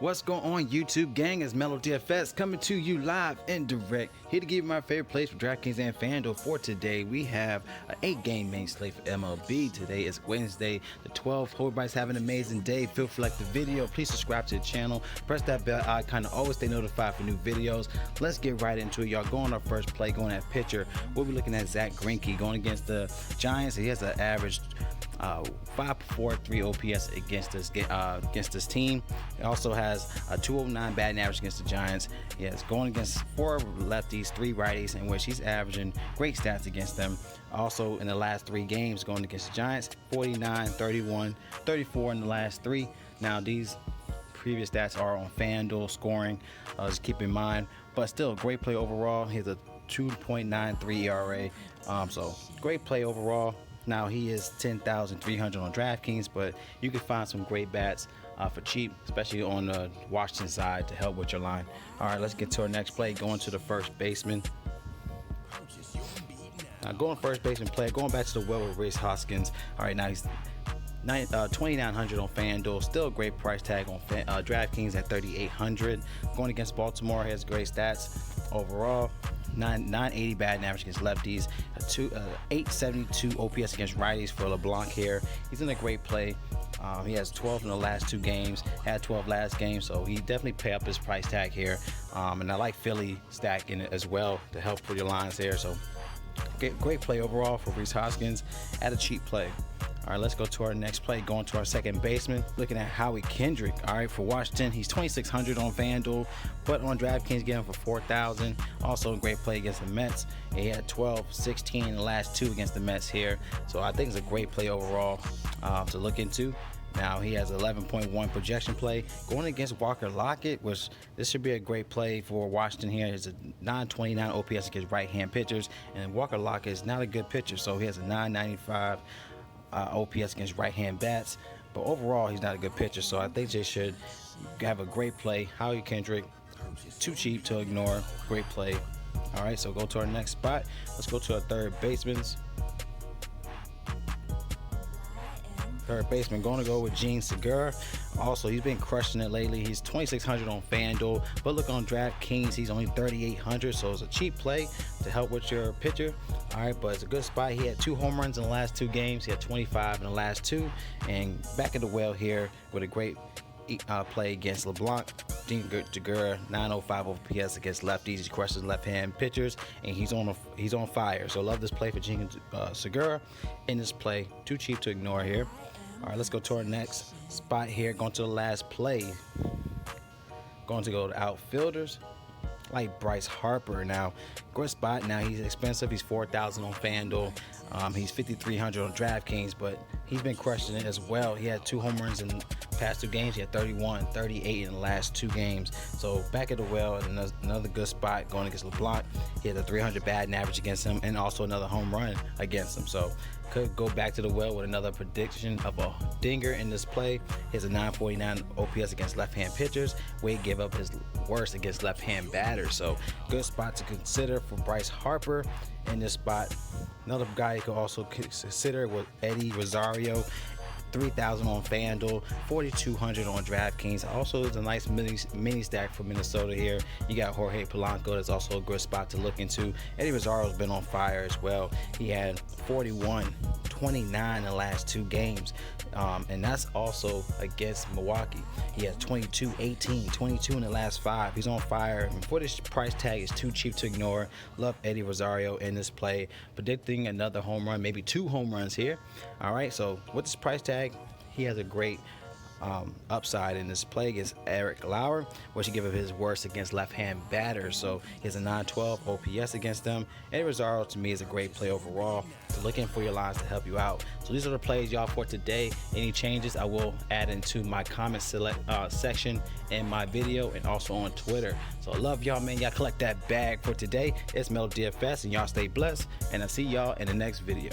What's going on, YouTube gang? It's MLB DFS coming to you live and direct. Here to give you my favorite plays for DraftKings and FanDuel. For today, we have an 8-game main slate for MLB. Today is Wednesday the 12th. Hope everybody's having an amazing day. Feel free to like the video. Please subscribe to the channel. Press that bell icon to always stay notified for new videos. Let's get right into it, y'all. Going our first play, going at pitcher. We'll be looking at Zach Greinke going against the Giants. He has an average 5.43 OPS against this team. He also has a 209 batting average against the Giants. He has going against 4 lefties, 3 righties, in which he's averaging great stats against them. Also in the last 3 games going against the Giants, 49, 31, 34 in the last 3. Now these previous stats are on FanDuel scoring, just keep in mind, but still a great play overall. He has a 2.93 ERA, so great play overall. Now he is 10,300 on DraftKings, but you can find some great bats for cheap, especially on the Washington side, to help with your line. All right, let's get to our next play. Going to the first baseman. Now going first baseman play. Going back to the well with Rhys Hoskins. All right, now he's 2,900 on FanDuel. Still a great price tag on DraftKings at 3,800. Going against Baltimore, he has great stats overall. 980 batting average against lefties, 872 OPS against righties for LeBlanc here. He's in a great play. He has 12 in the last 2 games, had 12 last game, so he definitely pay up his price tag here. And I like Philly stacking it as well to help with your lines here. So great play overall for Rhys Hoskins at a cheap play. All right, let's go to our next play. Going to our second baseman, looking at Howie Kendrick. All right, for Washington, he's 2,600 on FanDuel, but on DraftKings, get him for 4,000. Also a great play against the Mets. He had 12, 16 in the last 2 against the Mets here. So I think it's a great play overall to look into. Now he has 11.1 projection play going against Walker Lockett, which this should be a great play for Washington here. It's a 929 OPS against right-hand pitchers, and Walker Lockett is not a good pitcher, so he has a 995 OPS against right-hand bats, but overall he's not a good pitcher, so I think they should have a great play. Howie Kendrick, too cheap to ignore. Great play. All right, so go to our next spot. Let's go to our third baseman. Third baseman, going to go with Jean Segura. Also, he's been crushing it lately. He's 2,600 on FanDuel, but look on DraftKings, he's only 3,800, so it's a cheap play to help with your pitcher. All right, but it's a good spot. He had 2 home runs in the last 2 games. He had 25 in the last 2, and back in the well here with a great play against LeBlanc. Jean Segura, 905 OPS against lefties. He crushes left-hand pitchers, and he's on fire. So love this play for Jean Segura in this play. Too cheap to ignore here. All right, let's go to our next spot here. Going to the last play. Going to go to outfielders. Like Bryce Harper. Now, good spot. Now he's expensive. He's 4,000 on FanDuel. He's 5,300 on DraftKings, but he's been crushing it as well. He had 2 home runs in the past 2 games. He had 31, 38 in the last 2 games. So back at the well, another good spot going against LeBlanc. He had a 300 batting average against him, and also another home run against him. So could go back to the well with another prediction of a dinger in this play. He has a 949 OPS against left-hand pitchers. Wade gave up his worst against left-hand batters. So good spot to consider for Bryce Harper in this spot. Another guy you could also consider was Eddie Rosario. 3,000 on FanDuel, 4,200 on DraftKings. Also, there's a nice mini stack for Minnesota here. You got Jorge Polanco. That's also a good spot to look into. Eddie Rosario's been on fire as well. He had 41, 29 in the last 2 games, and that's also against Milwaukee. He has 22, 18, 22 in the last 5. He's on fire, and for this price tag, is too cheap to ignore. Love Eddie Rosario in this play. Predicting another home run, maybe 2 home runs here. All right, so with this price tag, he has a great upside in this play against Eric Lauer, which he gave up his worst against left-hand batters. So he has a 912 OPS against them. Eddie Rosario to me is a great play overall. So looking for your lines to help you out. So these are the plays, y'all, for today. Any changes I will add into my comment section in my video and also on Twitter. So I love y'all, man. Y'all collect that bag for today. It's MLB DFS, and y'all stay blessed, and I'll see y'all in the next video.